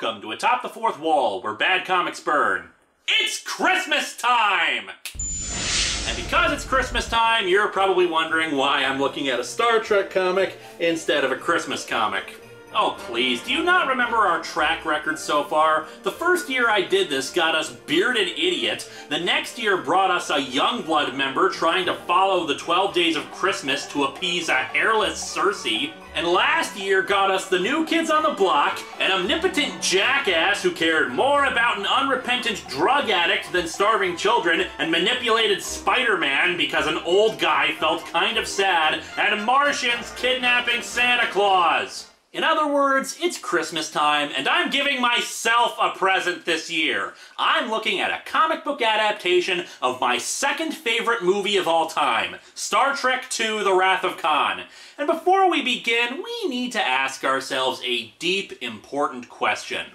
welcome to Atop the Fourth Wall, where bad comics burn. It's Christmas time! And because it's Christmas time, you're probably wondering why I'm looking at a Star Trek comic instead of a Christmas comic. Oh please, do you not remember our track record so far? The first year I did this got us Bearded Idiot, the next year brought us a Youngblood member trying to follow the 12 Days of Christmas to appease a hairless Cersei, and last year got us the New Kids on the Block, an omnipotent jackass who cared more about an unrepentant drug addict than starving children, and manipulated Spider-Man because an old guy felt kind of sad, and Martians kidnapping Santa Claus. In other words, it's Christmas time, and I'm giving myself a present this year. I'm looking at a comic book adaptation of my second favorite movie of all time, Star Trek II: The Wrath of Khan. And before we begin, we need to ask ourselves a deep, important question.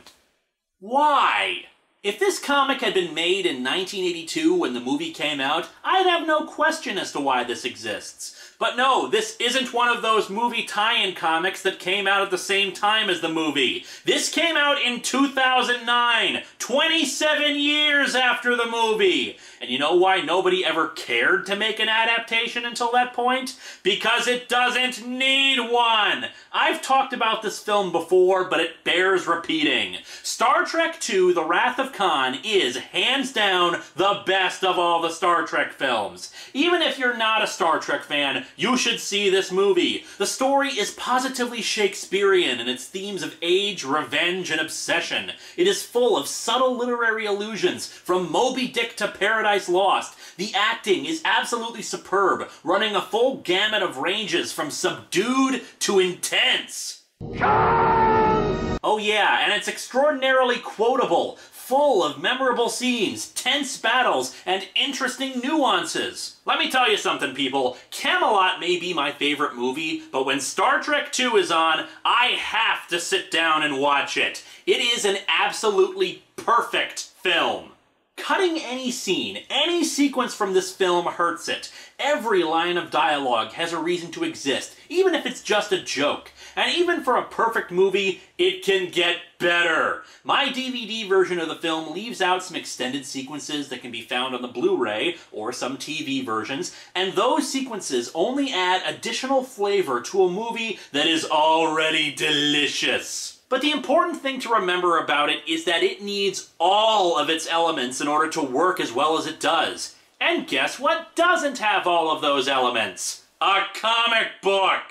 Why? If this comic had been made in 1982 when the movie came out, I'd have no question as to why this exists. But no, this isn't one of those movie tie-in comics that came out at the same time as the movie. This came out in 2009, 27 years after the movie. And you know why nobody ever cared to make an adaptation until that point? Because it doesn't need one! I've talked about this film before, but it bears repeating. Star Trek II: The Wrath of Khan is, hands down, the best of all the Star Trek films. Even if you're not a Star Trek fan, you should see this movie. The story is positively Shakespearean in its themes of age, revenge, and obsession. It is full of subtle literary allusions, from Moby Dick to Paradise Lost. The acting is absolutely superb, running a full gamut of ranges from subdued to intense. Oh yeah, and it's extraordinarily quotable, full of memorable scenes, tense battles, and interesting nuances. Let me tell you something, people. Camelot may be my favorite movie, but when Star Trek II is on, I have to sit down and watch it. It is an absolutely perfect film. Cutting any scene, any sequence from this film hurts it. Every line of dialogue has a reason to exist, even if it's just a joke. And even for a perfect movie, it can get better. My DVD version of the film leaves out some extended sequences that can be found on the Blu-ray, or some TV versions, and those sequences only add additional flavor to a movie that is already delicious. But the important thing to remember about it is that it needs all of its elements in order to work as well as it does. And guess what doesn't have all of those elements? A comic book!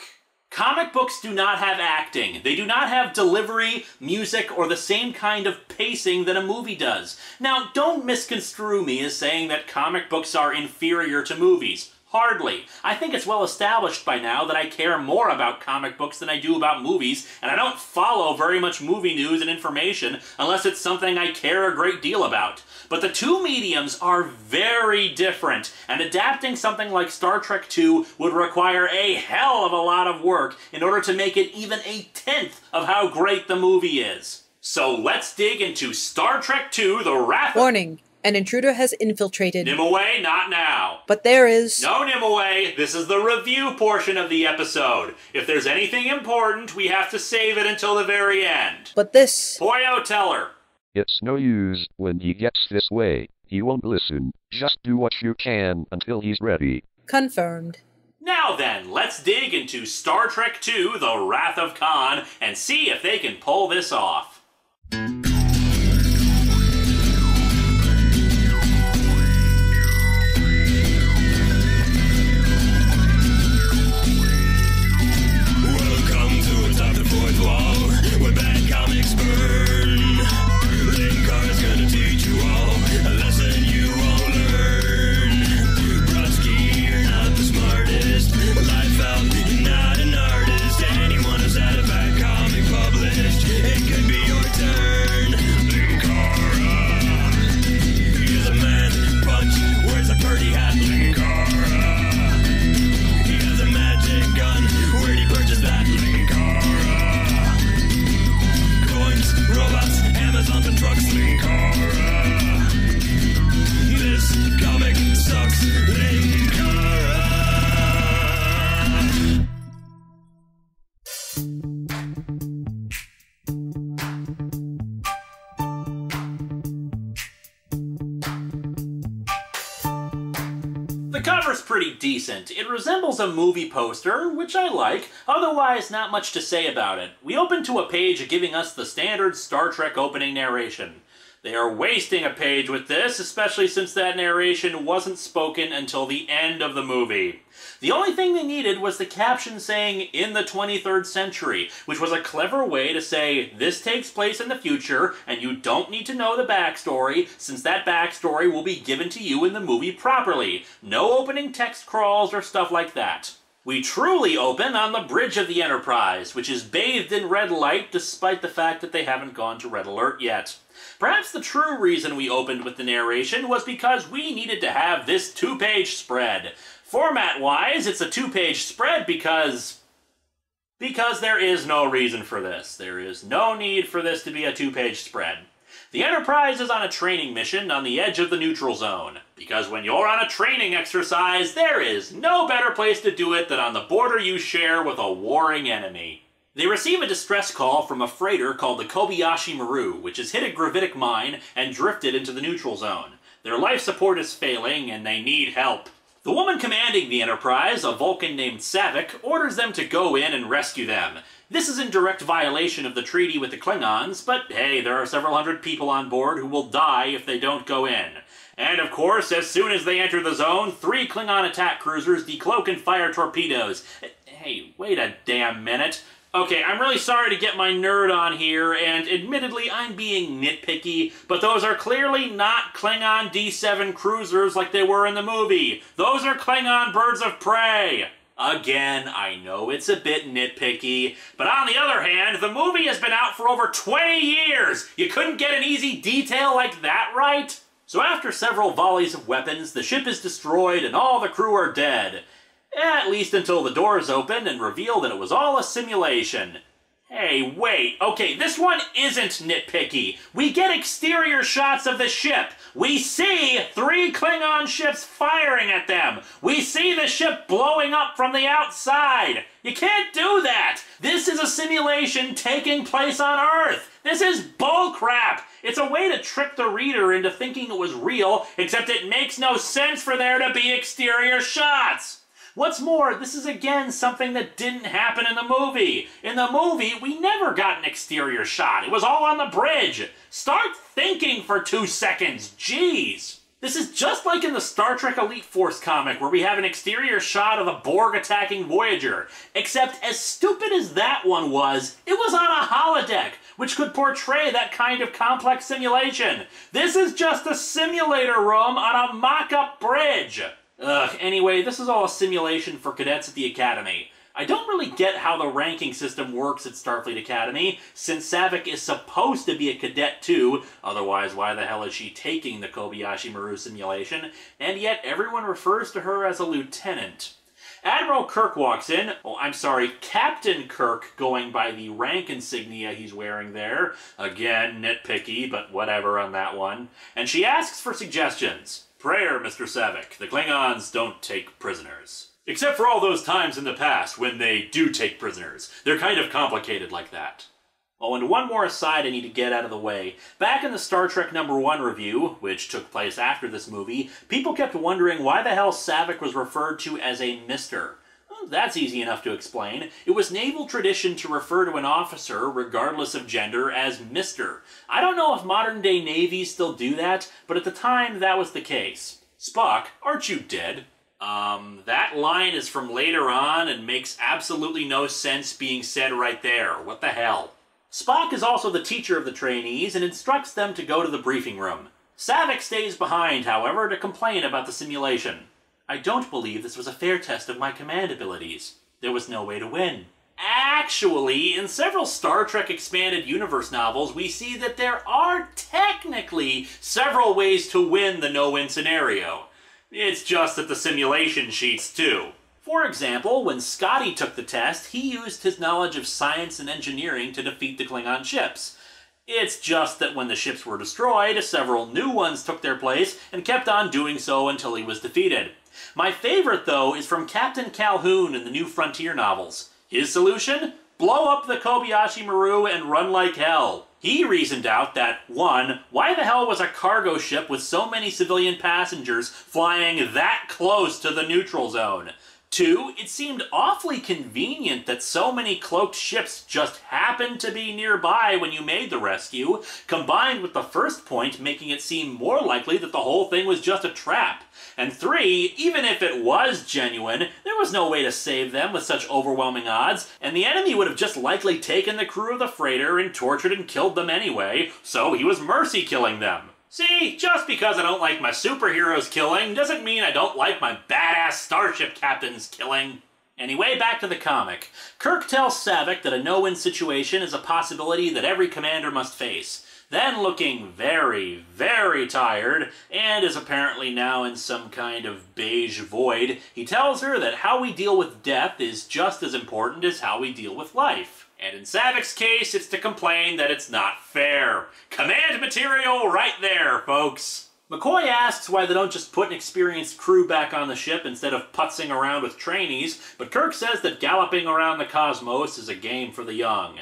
Comic books do not have acting. They do not have delivery, music, or the same kind of pacing that a movie does. Now, don't misconstrue me as saying that comic books are inferior to movies. Hardly. I think it's well established by now that I care more about comic books than I do about movies, and I don't follow very much movie news and information unless it's something I care a great deal about. But the two mediums are very different, and adapting something like Star Trek II would require a hell of a lot of work in order to make it even a tenth of how great the movie is. So let's dig into Star Trek II: The Wrath of... Warning. An intruder has infiltrated. Nimue, not now. But there is... No, Nimue, this is the review portion of the episode. If there's anything important, we have to save it until the very end. But this... Poyo, tell her. It's no use. When he gets this way, he won't listen. Just do what you can until he's ready. Confirmed. Now then, let's dig into Star Trek II: The Wrath of Khan and see if they can pull this off. Welcome to Atop the Fourth Wall, where bad comics burn. Linkara's gonna teach you all a lesson you won't learn. Brodsky, you're not the smartest. Life out, you're not an artist. Anyone who's had a bad comic published, it could be cover's pretty decent. It resembles a movie poster, which I like, otherwise not much to say about it. We open to a page giving us the standard Star Trek opening narration. They are wasting a page with this, especially since that narration wasn't spoken until the end of the movie. The only thing they needed was the caption saying, "in the 23rd century," which was a clever way to say, this takes place in the future, and you don't need to know the backstory, since that backstory will be given to you in the movie properly. No opening text crawls or stuff like that. We truly open on the bridge of the Enterprise, which is bathed in red light despite the fact that they haven't gone to red alert yet. Perhaps the true reason we opened with the narration was because we needed to have this 2-page spread. Format-wise, it's a 2-page spread because there is no reason for this. There is no need for this to be a 2-page spread. The Enterprise is on a training mission on the edge of the neutral zone, because when you're on a training exercise, there is no better place to do it than on the border you share with a warring enemy. They receive a distress call from a freighter called the Kobayashi Maru, which has hit a gravitic mine and drifted into the neutral zone. Their life support is failing, and they need help. The woman commanding the Enterprise, a Vulcan named Savick, orders them to go in and rescue them. This is in direct violation of the treaty with the Klingons, but hey, there are several hundred people on board who will die if they don't go in. And of course, as soon as they enter the zone, 3 Klingon attack cruisers decloak and fire torpedoes. Hey, wait a damn minute. Okay, I'm really sorry to get my nerd on here, and admittedly I'm being nitpicky, but those are clearly not Klingon D7 cruisers like they were in the movie. Those are Klingon birds of prey. Again, I know it's a bit nitpicky, but on the other hand, the movie has been out for over 20 years! You couldn't get an easy detail like that right? So after several volleys of weapons, the ship is destroyed and all the crew are dead. At least until the doors open and reveal that it was all a simulation. Hey, wait, okay, this one isn't nitpicky. We get exterior shots of the ship. We see 3 Klingon ships firing at them. We see the ship blowing up from the outside. You can't do that. This is a simulation taking place on Earth. This is bullcrap. It's a way to trick the reader into thinking it was real, except it makes no sense for there to be exterior shots. What's more, this is again something that didn't happen in the movie. In the movie, we never got an exterior shot. It was all on the bridge. Start thinking for 2 seconds, jeez. This is just like in the Star Trek Elite Force comic where we have an exterior shot of the Borg attacking Voyager. Except as stupid as that one was, it was on a holodeck, which could portray that kind of complex simulation. This is just a simulator room on a mock-up bridge. Anyway, this is all a simulation for cadets at the Academy. I don't really get how the ranking system works at Starfleet Academy, since Savick is supposed to be a cadet too, otherwise why the hell is she taking the Kobayashi Maru simulation, and yet everyone refers to her as a lieutenant. Admiral Kirk walks in, Captain Kirk, going by the rank insignia he's wearing there. Again, nitpicky, but whatever on that one. And she asks for suggestions. Prayer, Mr. Savick. The Klingons don't take prisoners. Except for all those times in the past when they do take prisoners. They're kind of complicated like that. Oh, and one more aside I need to get out of the way. Back in the Star Trek #1 review, which took place after this movie, people kept wondering why the hell Savick was referred to as a Mr. Well, that's easy enough to explain. It was naval tradition to refer to an officer, regardless of gender, as Mr. I don't know if modern-day navies still do that, but at the time that was the case. Spock, aren't you dead? That line is from later on and makes absolutely no sense being said right there. What the hell? Spock is also the teacher of the trainees and instructs them to go to the briefing room. Savick stays behind, however, to complain about the simulation. I don't believe this was a fair test of my command abilities. There was no way to win. Actually, in several Star Trek Expanded Universe novels, we see that there are technically several ways to win the no-win scenario. It's just that the simulation sheets too. For example, when Scotty took the test, he used his knowledge of science and engineering to defeat the Klingon ships. It's just that when the ships were destroyed, several new ones took their place and kept on doing so until he was defeated. My favorite, though, is from Captain Calhoun in the New Frontier novels. His solution? Blow up the Kobayashi Maru and run like hell. He reasoned out that, 1, why the hell was a cargo ship with so many civilian passengers flying that close to the neutral zone? 2, it seemed awfully convenient that so many cloaked ships just happened to be nearby when you made the rescue, combined with the first point making it seem more likely that the whole thing was just a trap. And 3, even if it was genuine, there was no way to save them with such overwhelming odds, and the enemy would have just likely taken the crew of the freighter and tortured and killed them anyway, so he was mercy killing them. See, just because I don't like my superheroes killing doesn't mean I don't like my badass starship captains killing. Anyway, back to the comic. Kirk tells Saavik that a no-win situation is a possibility that every commander must face. Then, looking very, very tired, and is apparently now in some kind of beige void, he tells her that how we deal with death is just as important as how we deal with life. And in Saavik's case, it's to complain that it's not fair. Command material right there, folks! McCoy asks why they don't just put an experienced crew back on the ship instead of putzing around with trainees, but Kirk says that galloping around the cosmos is a game for the young.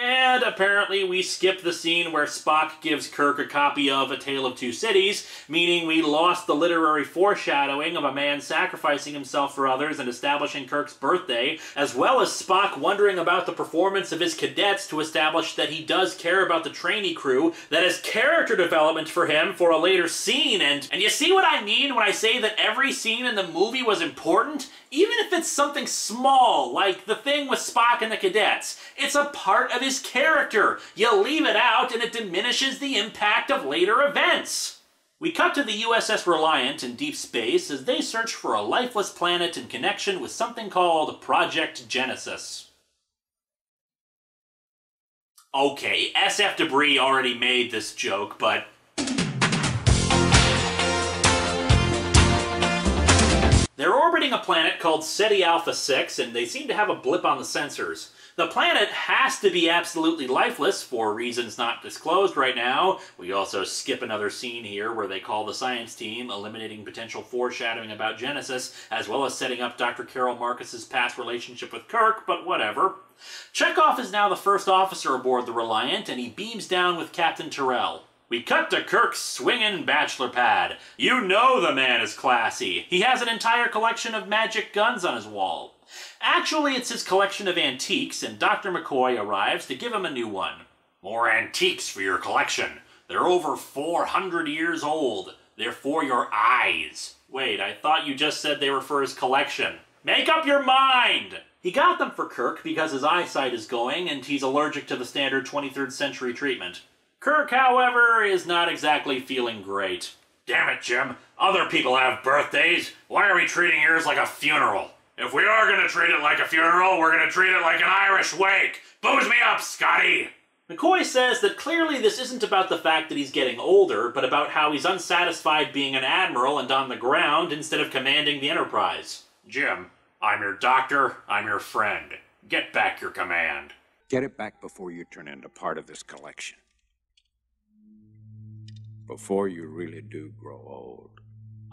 And apparently we skip the scene where Spock gives Kirk a copy of A Tale of Two Cities, meaning we lost the literary foreshadowing of a man sacrificing himself for others and establishing Kirk's birthday, as well as Spock wondering about the performance of his cadets to establish that he does care about the trainee crew, that is character development for him for a later scene, and you see what I mean when I say that every scene in the movie was important? Even if it's something small, like the thing with Spock and the cadets, it's a part of his character. You leave it out and it diminishes the impact of later events. We cut to the USS Reliant in deep space as they search for a lifeless planet in connection with something called Project Genesis. Okay, SF Debris already made this joke, but they're orbiting a planet called Ceti Alpha 6, and they seem to have a blip on the sensors. The planet has to be absolutely lifeless, for reasons not disclosed right now. We also skip another scene here where they call the science team, eliminating potential foreshadowing about Genesis, as well as setting up Dr. Carol Marcus's past relationship with Kirk, but whatever. Chekhov is now the first officer aboard the Reliant, and he beams down with Captain Terrell. We cut to Kirk's swingin' bachelor pad. You know the man is classy. He has an entire collection of magic guns on his wall. Actually, it's his collection of antiques, and Dr. McCoy arrives to give him a new one. More antiques for your collection. They're over 400 years old. They're for your eyes. Wait, I thought you just said they were for his collection. Make up your mind! He got them for Kirk because his eyesight is going, and he's allergic to the standard 23rd century treatment. Kirk, however, is not exactly feeling great. Damn it, Jim. Other people have birthdays. Why are we treating yours like a funeral? If we are going to treat it like a funeral, we're going to treat it like an Irish wake. Booze me up, Scotty! McCoy says that clearly this isn't about the fact that he's getting older, but about how he's unsatisfied being an admiral and on the ground instead of commanding the Enterprise. Jim, I'm your doctor, I'm your friend. Get back your command. Get it back before you turn into part of this collection. Before you really do grow old.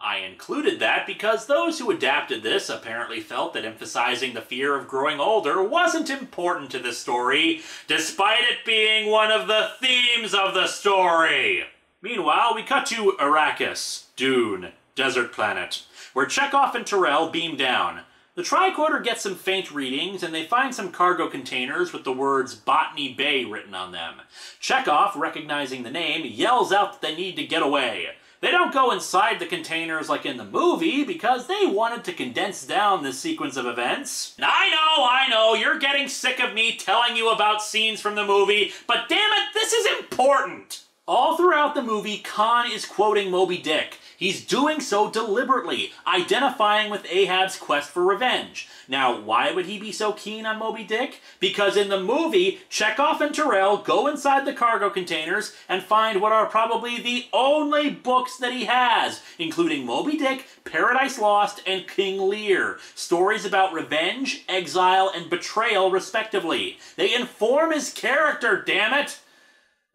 I included that because those who adapted this apparently felt that emphasizing the fear of growing older wasn't important to the story, despite it being one of the themes of the story. Meanwhile, we cut to Arrakis, Dune, desert planet, where Chekhov and Terrell beam down. The tricorder gets some faint readings, and they find some cargo containers with the words Botany Bay written on them. Chekhov, recognizing the name, yells out that they need to get away. They don't go inside the containers like in the movie, because they wanted to condense down this sequence of events. And I know, you're getting sick of me telling you about scenes from the movie, but damn it, this is important! All throughout the movie, Khan is quoting Moby Dick. He's doing so deliberately, identifying with Ahab's quest for revenge. Now, why would he be so keen on Moby Dick? Because in the movie, Chekhov and Terrell go inside the cargo containers and find what are probably the only books that he has, including Moby Dick, Paradise Lost, and King Lear. Stories about revenge, exile, and betrayal, respectively. They inform his character, damn it!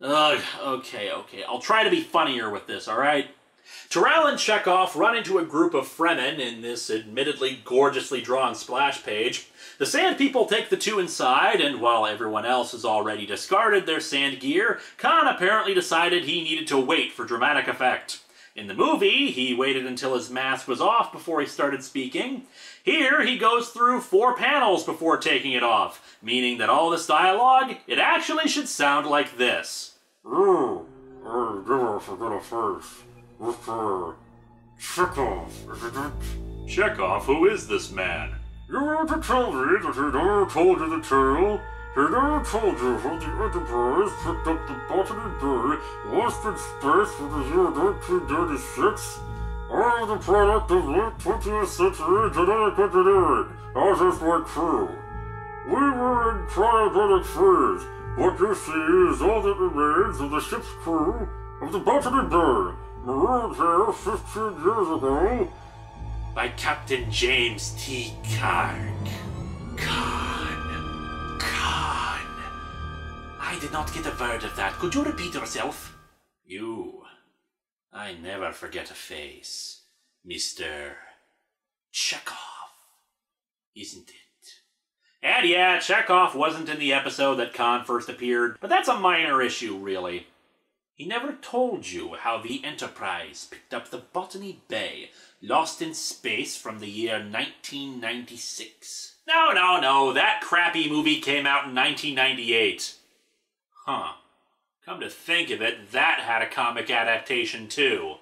Ugh, okay. I'll try to be funnier with this, alright? Terrell and Chekhov run into a group of Fremen in this admittedly gorgeously drawn splash page. The Sand People take the two inside, and while everyone else has already discarded their sand gear, Khan apparently decided he needed to wait for dramatic effect. In the movie, he waited until his mask was off before he started speaking. Here, he goes through 4 panels before taking it off, meaning that all this dialogue, it actually should sound like this. Chekhov, who is this man? You want to tell me that he never told you the tale? He never told you how the Enterprise picked up the Botany Bay, lost in space for the year 1936? I'm the product of late 20th century genetic engineering, as is my crew. We were in cryogenic phase. What you see is all that remains of the ship's crew of the Botany Bay, marooned here 15 years ago by Captain James T. Kirk. Khan. I did not get a word of that. Could you repeat yourself? I never forget a face. Mr. Chekhov. Isn't it? And yeah, Chekhov wasn't in the episode that Khan first appeared, but that's a minor issue, really. He never told you how the Enterprise picked up the Botany Bay, lost in space from the year 1996. No, that crappy movie came out in 1998. Huh. Come to think of it, that had a comic adaptation too.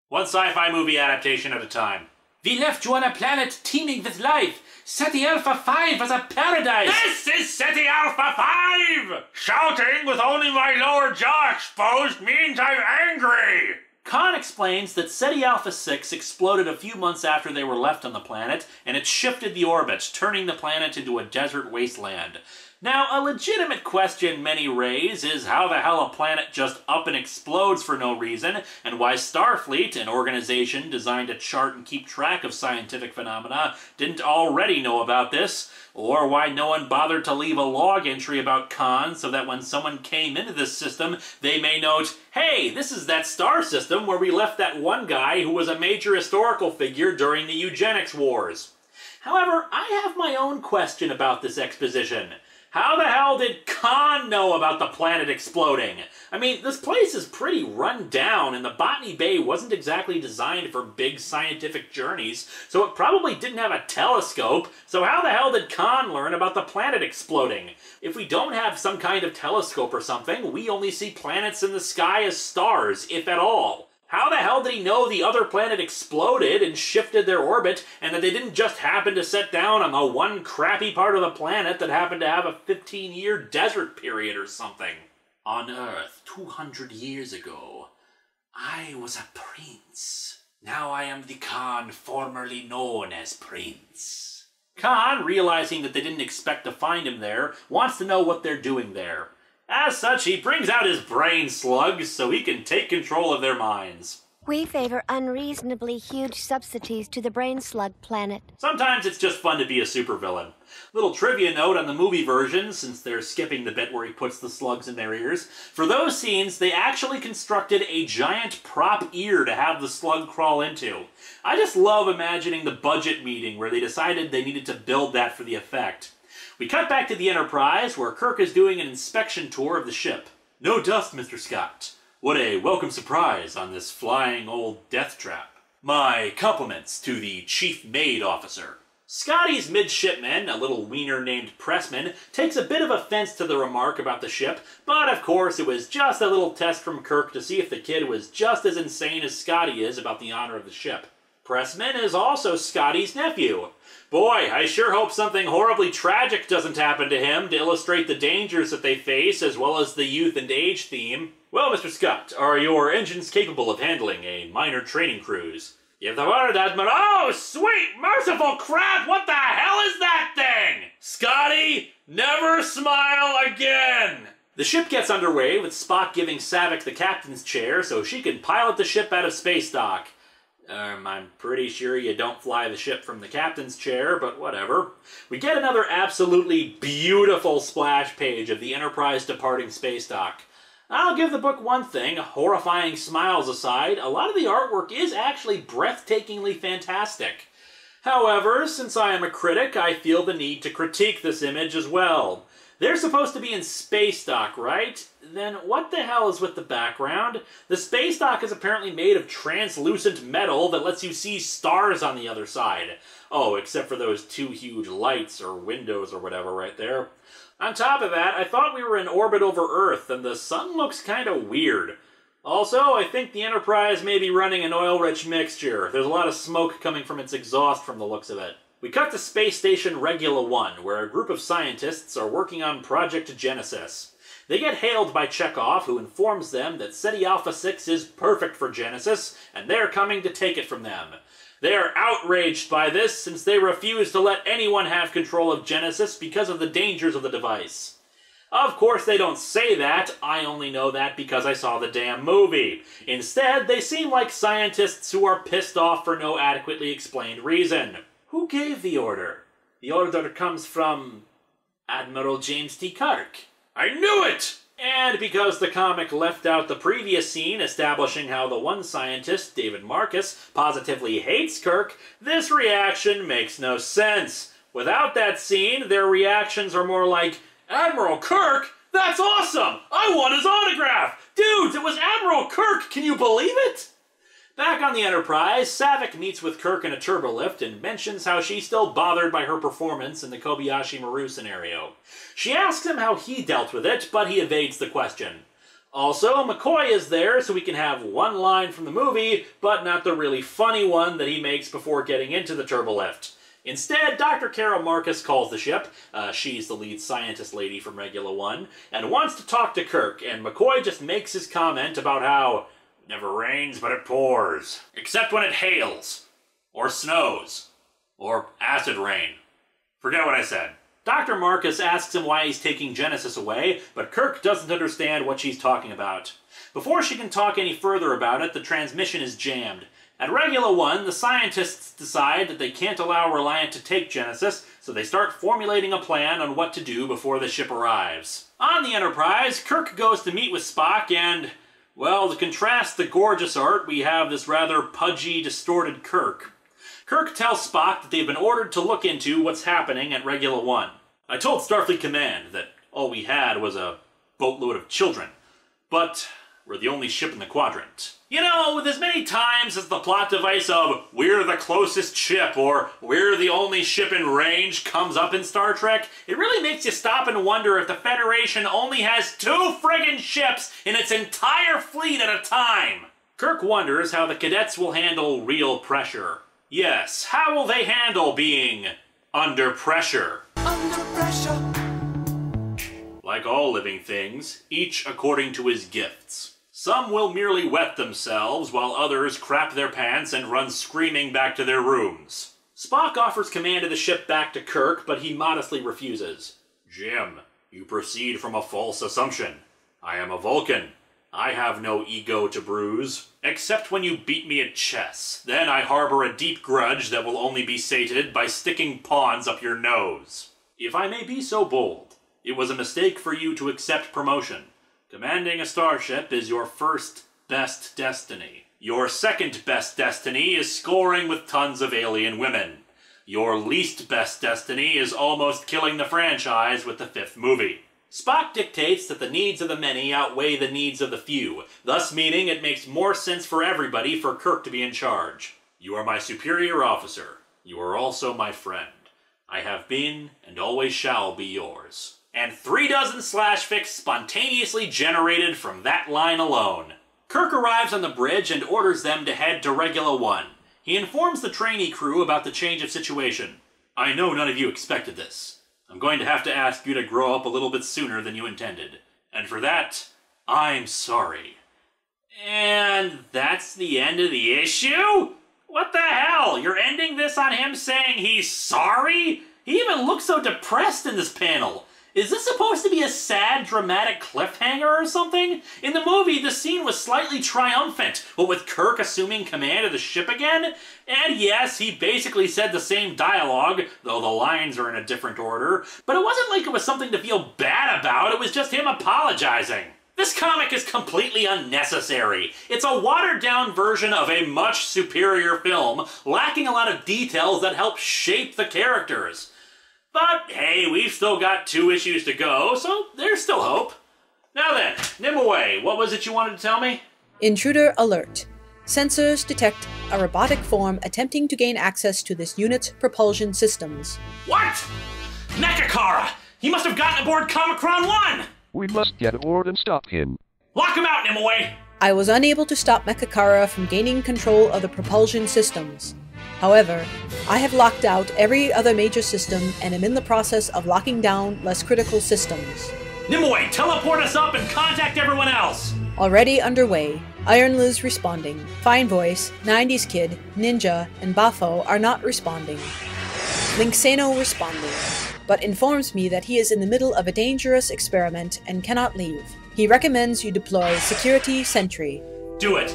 One sci-fi movie adaptation at a time. We left you on a planet teeming with life. SETI Alpha 5 was a paradise. This is SETI Alpha 5! Shouting with only my lower jaw exposed means I'm angry! Khan explains that SETI Alpha 6 exploded a few months after they were left on the planet, and it shifted the orbit, turning the planet into a desert wasteland. Now, a legitimate question many raise is how the hell a planet just up and explodes for no reason, and why Starfleet, an organization designed to chart and keep track of scientific phenomena, didn't already know about this, or why no one bothered to leave a log entry about Khan so that when someone came into this system, they may note, hey, this is that star system where we left that one guy who was a major historical figure during the eugenics wars. However, I have my own question about this exposition. How the hell did Khan know about the planet exploding? I mean, this place is pretty run down, and the Botany Bay wasn't exactly designed for big scientific journeys, so it probably didn't have a telescope, so how the hell did Khan learn about the planet exploding? If we don't have some kind of telescope or something, we only see planets in the sky as stars, if at all. How the hell did he know the other planet exploded and shifted their orbit, and that they didn't just happen to set down on the one crappy part of the planet that happened to have a 15-year desert period or something? On Earth, 200 years ago, I was a prince. Now I am the Khan formerly known as Prince. Khan, realizing that they didn't expect to find him there, wants to know what they're doing there. As such, he brings out his brain slugs so he can take control of their minds. We favor unreasonably huge subsidies to the brain slug planet. Sometimes it's just fun to be a supervillain. Little trivia note on the movie version, since they're skipping the bit where he puts the slugs in their ears. For those scenes, they actually constructed a giant prop ear to have the slug crawl into. I just love imagining the budget meeting where they decided they needed to build that for the effect. We cut back to the Enterprise, where Kirk is doing an inspection tour of the ship. No dust, Mr. Scott. What a welcome surprise on this flying old death trap. My compliments to the Chief Maid Officer. Scotty's midshipman, a little wiener named Pressman, takes a bit of offense to the remark about the ship, but of course it was just a little test from Kirk to see if the kid was just as insane as Scotty is about the honor of the ship. Pressman is also Scotty's nephew. Boy, I sure hope something horribly tragic doesn't happen to him to illustrate the dangers that they face as well as the youth and age theme. Well, Mr. Scott, are your engines capable of handling a minor training cruise? Give the word, Admiral. Oh, sweet, merciful crap! What the hell is that thing? Scotty, never smile again! The ship gets underway with Spock giving Saavik the captain's chair so she can pilot the ship out of space dock. I'm pretty sure you don't fly the ship from the captain's chair, but whatever. We get another absolutely beautiful splash page of the Enterprise departing space dock. I'll give the book one thing, horrifying smiles aside, a lot of the artwork is actually breathtakingly fantastic. However, since I am a critic, I feel the need to critique this image as well. They're supposed to be in space dock, right? Then what the hell is with the background? The space dock is apparently made of translucent metal that lets you see stars on the other side. Oh, except for those two huge lights or windows or whatever right there. On top of that, I thought we were in orbit over Earth, and the sun looks kinda weird. Also, I think the Enterprise may be running an oil-rich mixture. There's a lot of smoke coming from its exhaust from the looks of it. We cut to Space Station Regula 1, where a group of scientists are working on Project Genesis. They get hailed by Chekhov, who informs them that Ceti Alpha 6 is perfect for Genesis, and they're coming to take it from them. They are outraged by this, since they refuse to let anyone have control of Genesis because of the dangers of the device. Of course, they don't say that. I only know that because I saw the damn movie. Instead, they seem like scientists who are pissed off for no adequately explained reason. Who gave the order? The order comes from Admiral James T. Kirk. I knew it! And because the comic left out the previous scene establishing how the one scientist, David Marcus, positively hates Kirk, this reaction makes no sense. Without that scene, their reactions are more like, Admiral Kirk? That's awesome! I want his autograph! Dudes, it was Admiral Kirk! Can you believe it? Back on the Enterprise, Savick meets with Kirk in a turbolift and mentions how she's still bothered by her performance in the Kobayashi Maru scenario. She asks him how he dealt with it, but he evades the question. Also, McCoy is there so we can have one line from the movie, but not the really funny one that he makes before getting into the turbolift. Instead, Dr. Carol Marcus calls the ship, she's the lead scientist lady from Regula 1, and wants to talk to Kirk, and McCoy just makes his comment about how it never rains, but it pours. Except when it hails. Or snows. Or acid rain. Forget what I said. Dr. Marcus asks him why he's taking Genesis away, but Kirk doesn't understand what she's talking about. Before she can talk any further about it, the transmission is jammed. At Regula 1, the scientists decide that they can't allow Reliant to take Genesis, so they start formulating a plan on what to do before the ship arrives. On the Enterprise, Kirk goes to meet with Spock and, well, to contrast the gorgeous art, we have this rather pudgy, distorted Kirk. Kirk tells Spock that they've been ordered to look into what's happening at Regula 1. I told Starfleet Command that all we had was a boatload of children, but we're the only ship in the quadrant. You know, with as many times as the plot device of we're the closest ship or we're the only ship in range comes up in Star Trek, it really makes you stop and wonder if the Federation only has 2 friggin' ships in its entire fleet at a time. Kirk wonders how the cadets will handle real pressure. Yes, how will they handle being under pressure? Under pressure. Like all living things, each according to his gifts. Some will merely wet themselves, while others crap their pants and run screaming back to their rooms. Spock offers command of the ship back to Kirk, but he modestly refuses. Jim, you proceed from a false assumption. I am a Vulcan. I have no ego to bruise, except when you beat me at chess. Then I harbor a deep grudge that will only be sated by sticking pawns up your nose. If I may be so bold, it was a mistake for you to accept promotion. Commanding a starship is your first best destiny. Your second best destiny is scoring with tons of alien women. Your least best destiny is almost killing the franchise with the 5th movie. Spock dictates that the needs of the many outweigh the needs of the few, thus meaning it makes more sense for everybody for Kirk to be in charge. You are my superior officer. You are also my friend. I have been and always shall be yours. And 36 slash-fics spontaneously generated from that line alone. Kirk arrives on the bridge and orders them to head to Regula 1. He informs the trainee crew about the change of situation. I know none of you expected this. I'm going to have to ask you to grow up a little bit sooner than you intended. And for that, I'm sorry. And that's the end of the issue? What the hell? You're ending this on him saying he's sorry? He even looks so depressed in this panel. Is this supposed to be a sad, dramatic cliffhanger or something? In the movie, the scene was slightly triumphant, but with Kirk assuming command of the ship again? And yes, he basically said the same dialogue, though the lines are in a different order, but it wasn't like it was something to feel bad about, it was just him apologizing. This comic is completely unnecessary. It's a watered-down version of a much superior film, lacking a lot of details that help shape the characters. But hey, we've still got 2 issues to go, so there's still hope. Now then, Nimue, what was it you wanted to tell me? Intruder alert. Sensors detect a robotic form attempting to gain access to this unit's propulsion systems. What? Mechakara! He must have gotten aboard Comicron 1! We must get aboard and stop him. Lock him out, Nimue! I was unable to stop Mechakara from gaining control of the propulsion systems. However, I have locked out every other major system and am in the process of locking down less critical systems. Nimue, teleport us up and contact everyone else! Already underway. Iron Liz responding. Fine Voice, 90s Kid, Ninja, and Bafo are not responding. Linkseno responding, but informs me that he is in the middle of a dangerous experiment and cannot leave. He recommends you deploy Security Sentry. Do it!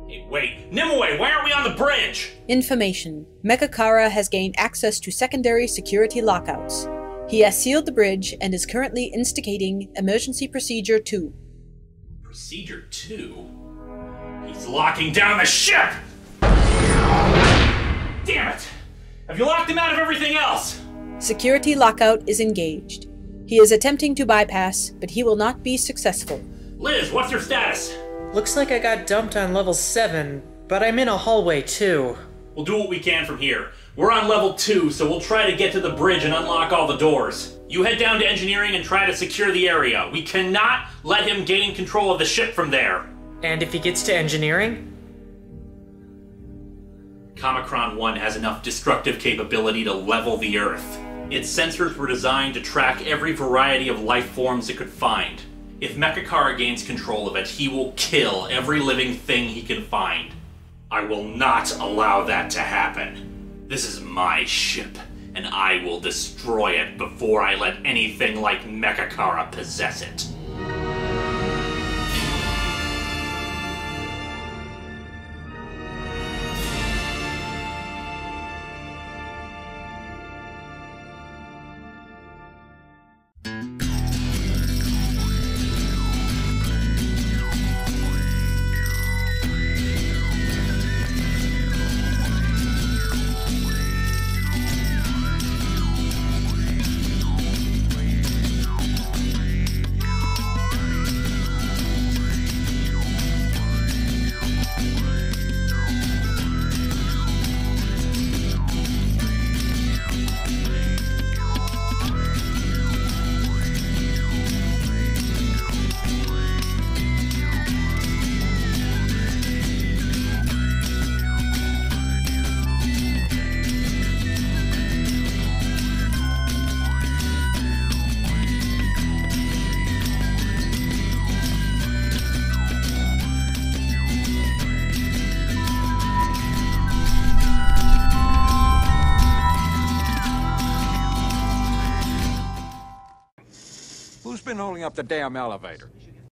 Hey, wait, Nimue, why aren't we on the bridge? Information. Mechakara has gained access to secondary security lockouts. He has sealed the bridge and is currently instigating Emergency Procedure 2. Procedure 2? He's locking down the ship! Damn it! Have you locked him out of everything else? Security lockout is engaged. He is attempting to bypass, but he will not be successful. Liz, what's your status? Looks like I got dumped on level 7, but I'm in a hallway too. We'll do what we can from here. We're on level 2, so we'll try to get to the bridge and unlock all the doors. You head down to engineering and try to secure the area. We cannot let him gain control of the ship from there. And if he gets to engineering? Comicron 1 has enough destructive capability to level the Earth. Its sensors were designed to track every variety of life forms it could find. If Mechakara gains control of it, he will kill every living thing he can find. I will not allow that to happen. This is my ship, and I will destroy it before I let anything like Mechakara possess it. Who's been holding up the damn elevator?